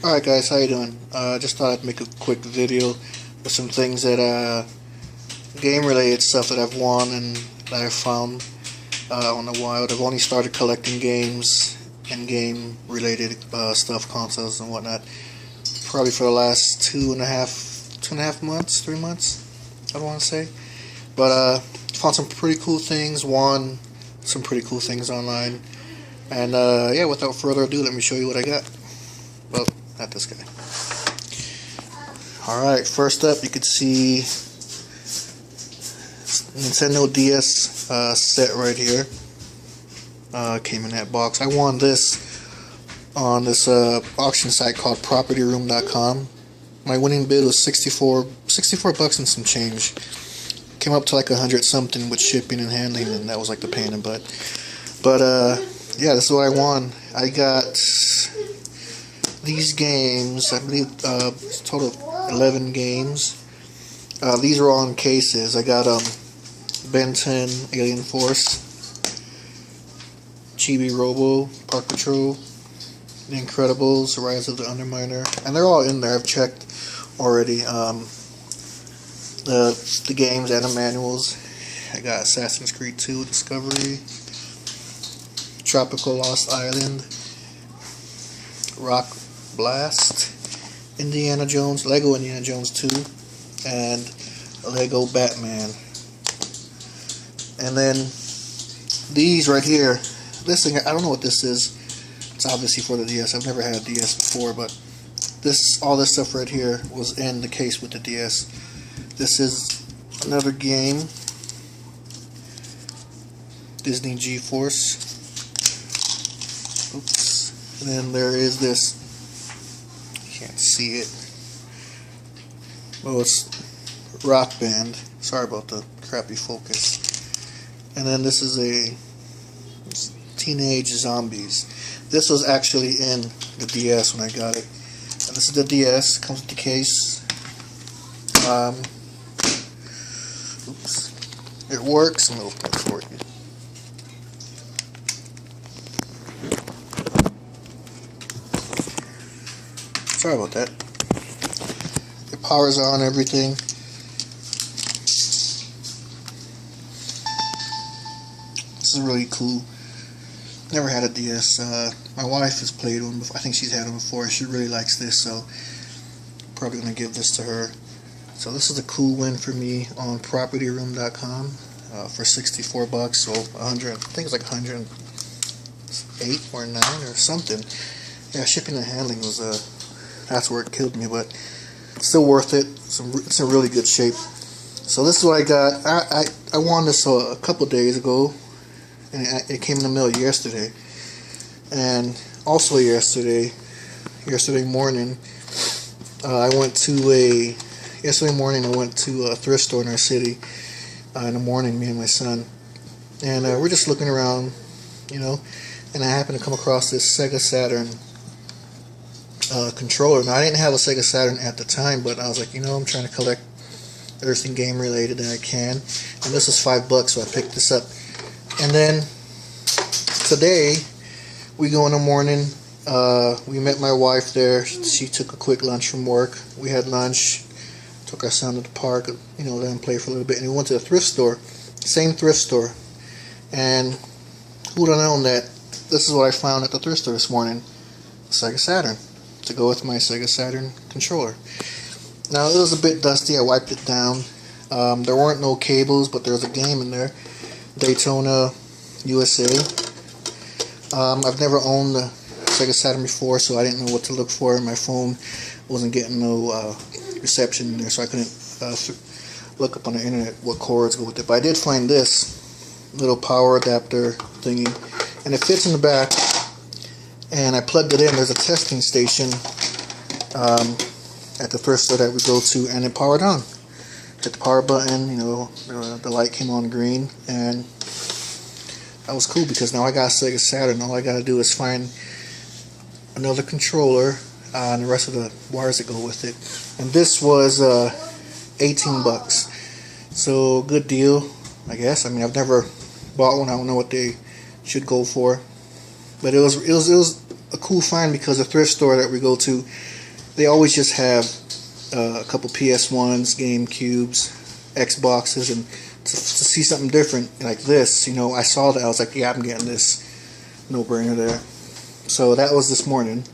Alright guys, how you doing? Just thought I'd make a quick video with some things that game related stuff that I've won and that I've found on the wild. I've only started collecting games and game related stuff, consoles and whatnot, probably for the last two and a half months, 3 months, I want to say. But found some pretty cool things, won some pretty cool things online, and yeah, without further ado, let me show you what I got. Well, not this guy. Alright, first up you can see Nintendo DS set right here. Came in that box. I won this on this auction site called propertyroom.com. My winning bid was 64 bucks and some change. Came up to like 100 something with shipping and handling, and that was like the pain in the butt. But yeah, this is what I won. I got these games, I believe total of 11 games. These are all in cases. I got Ben 10, Alien Force, Chibi Robo, Park Patrol, The Incredibles, Rise of the Underminer, and they're all in there. I've checked already. The games and the manuals. I got Assassin's Creed 2 Discovery, Tropical Lost Island, Rock Blast, Indiana Jones, Lego Indiana Jones 2, and Lego Batman. And then these right here, this thing, I don't know what this is. It's obviously for the DS. I've never had a DS before, but all this stuff right here was in the case with the DS. This is another game, Disney G-Force. Oops. And then there is this, you can't see it. Oh, it's Rock Band. Sorry about the crappy focus. And then this is it's Teenage Zombies. This was actually in the DS when I got it. And this is the DS. Comes with the case. Oops. It works. I'm going to open it for you. Sorry about that. It powers on everything. This is really cool. Never had a DS. My wife has played one before. I think she's had one before. She really likes this, so probably going to give this to her. So this is a cool win for me on propertyroom.com for 64 bucks. So 100, I think it's like 108 or 9 or something. Yeah, shipping and handling was that's where it killed me, but still worth it. It's in really good shape. So this is what I got. I won this a couple days ago, and it came in the mail yesterday. And also yesterday morning, Yesterday morning I went to a thrift store in our city in the morning, me and my son, and we're just looking around, you know, and I happened to come across this Sega Saturn controller. Now I didn't have a Sega Saturn at the time, but I was like, I'm trying to collect everything game related that I can, and this was $5, so I picked this up. And then today we go in the morning. We met my wife there. She took a quick lunch from work. We had lunch. Took our son to the park, let him play for a little bit, and we went to the thrift store, same thrift store, and who would have known that this is what I found at the thrift store this morning, a Sega Saturn, to go with my Sega Saturn controller. Now it was a bit dusty. I wiped it down. There weren't no cables, but there was a game in there, Daytona USA. I've never owned the Sega Saturn before, so I didn't know what to look for. My phone wasn't getting no reception in there, so I couldn't look up on the internet what cords go with it. But I did find this little power adapter thingy, and it fits in the back, and I plugged it in. There's a testing station at the thrift store that we go to, and it powered on. Hit the power button, the light came on green, and that was cool because now I got a Sega Saturn. All I gotta do is find another controller and the rest of the wires that go with it. And this was 18 bucks. So good deal, I guess. I mean, I've never bought one. I don't know what they should go for, but it was a cool find because the thrift store that we go to, they always just have a couple PS1s, GameCubes, Xboxes, and to see something different like this, I saw that, I was like, yeah, I'm getting this. No brainer there. So that was this morning.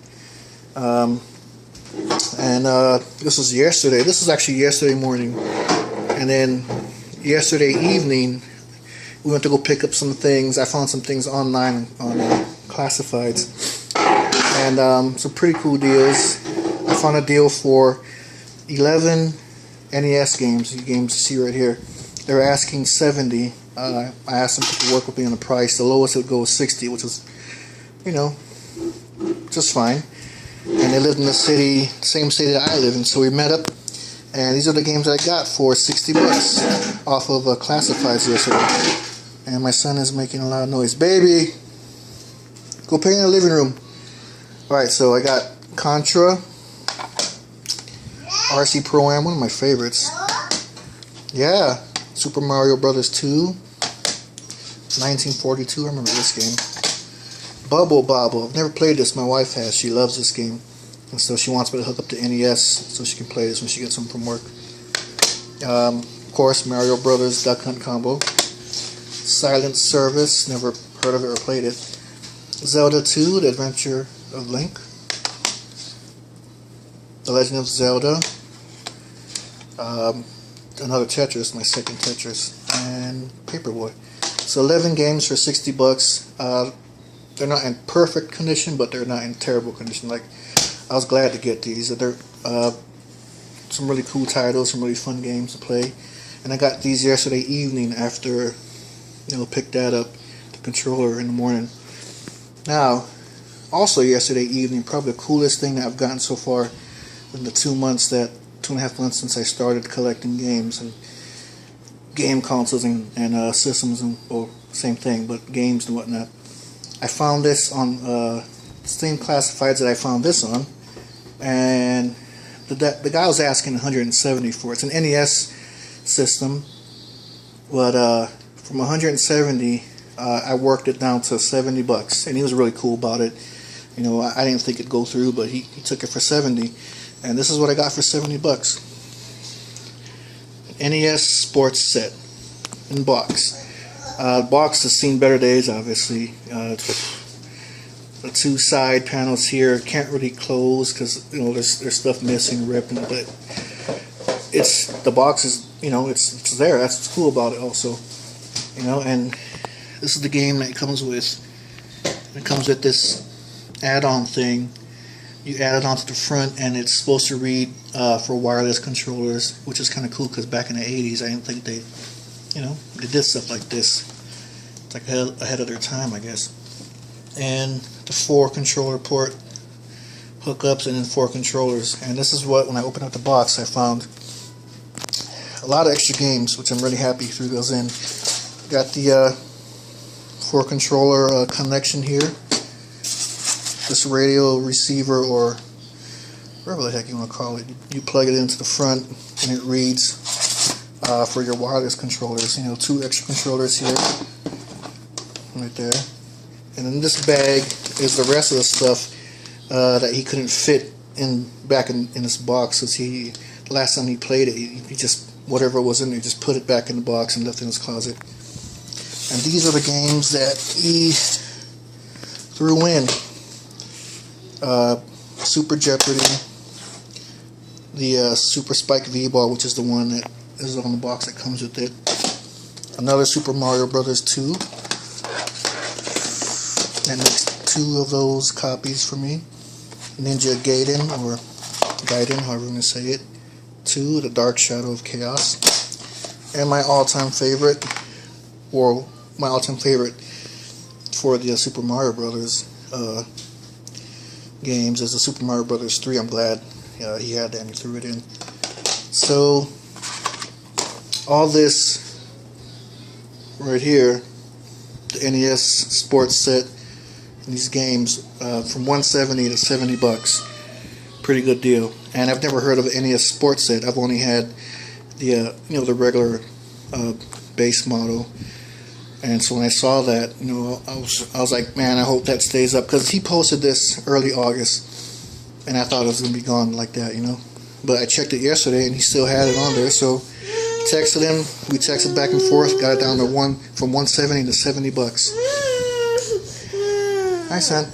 This was yesterday. This was actually yesterday morning. And then yesterday evening, we went to go pick up some things. I found some things online on classifieds. And some pretty cool deals. I found a deal for 11 NES games. The games you see right here. They were asking $70. I asked them to work with me on the price. The lowest it would go was $60, which was, just fine. And they lived in the same city that I live in, so we met up. And these are the games I got for $60 off of classifieds yesterday. And my son is making a lot of noise. Baby, go play in the living room. Alright, so I got Contra, RC Pro-Am, one of my favorites. Yeah, Super Mario Brothers 2, 1942, I remember this game. Bubble Bobble, I've never played this, my wife has, she loves this game. And so she wants me to hook up the NES so she can play this when she gets home from work. Of course, Mario Brothers Duck Hunt Combo. Silent Service, never heard of it or played it. Zelda 2, The Adventure of Link. The Legend of Zelda. Another Tetris, my second Tetris. And Paperboy. So 11 games for $60. They're not in perfect condition, but they're not in terrible condition. Like, I was glad to get these. They're some really cool titles, some really fun games to play. And I got these yesterday evening after, picked that up, the controller in the morning. Now, also yesterday evening, probably the coolest thing that I've gotten so far in the 2.5 months since I started collecting games and game consoles and systems, or same thing, but games and whatnot. I found this on the same classifieds that I found this on, and the guy was asking $170 for it. It's an NES system, but from $170, I worked it down to $70, and he was really cool about it. I didn't think it'd go through, but he took it for $70, and this is what I got for $70. NES Sports Set in box. Box has seen better days, obviously. The two side panels here can't really close because there's stuff missing, ripping, but the box is it's there. That's what's cool about it, also. And this is the game that it comes with. It comes with this add-on thing. You add it onto the front, and it's supposed to read for wireless controllers, which is kind of cool because back in the 80s, I didn't think they did stuff like this. It's like ahead of their time, I guess. And the 4 controller port hookups, and then 4 controllers. And this is what, when I opened up the box, I found a lot of extra games, which I'm really happy threw those in. Got the 4 controller connection here. This radio receiver, or whatever the heck you want to call it. You plug it into the front, and it reads for your wireless controllers. 2 extra controllers here, right there. And in this bag is the rest of the stuff that he couldn't fit back in this box. Because the last time he played it, he just, whatever was in there, just put it back in the box and left it in his closet. And these are the games that he threw in. Super Jeopardy, the Super Spike V-Ball, which is the one that is on the box that comes with it. Another Super Mario Brothers 2. That makes 2 of those copies for me. Ninja Gaiden, or Gaiden, however you want to say it. 2, The Dark Shadow of Chaos. And my all-time favorite, for the Super Mario Brothers games is the Super Mario Brothers 3. I'm glad he had that and he threw it in. So all this right here, the NES Sports Set, and these games from $170 to $70. Pretty good deal. And I've never heard of an NES Sports Set. I've only had the the regular base model. And so when I saw that, you know, I was like, man, I hope that stays up, because he posted this early August, and I thought it was gonna be gone like that, you know. But I checked it yesterday, and he still had it on there. So texted him. We texted back and forth. Got it down to from 170 to $70. Hi, son.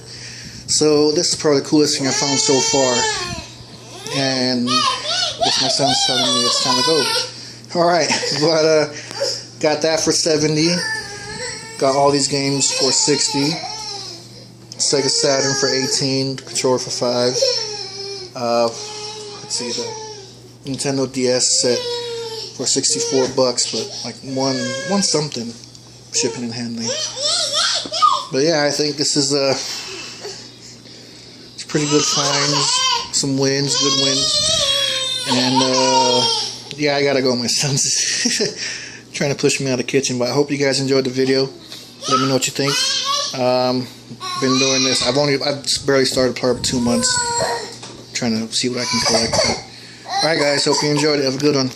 So this is probably the coolest thing I found so far, and if my son's telling me it's time to go. All right, but got that for 70. Got all these games for 60. Sega Saturn for 18. Controller for 5. Let's see, the Nintendo DS set for $64, but like one something shipping and handling. But yeah, I think this is it's pretty good finds, some wins, good wins, and yeah, I gotta go. My son's trying to push me out of the kitchen, but I hope you guys enjoyed the video. Let me know what you think. Been doing this. I've barely started for 2 months, trying to see what I can collect. Alright guys, hope you enjoyed it. Have a good one.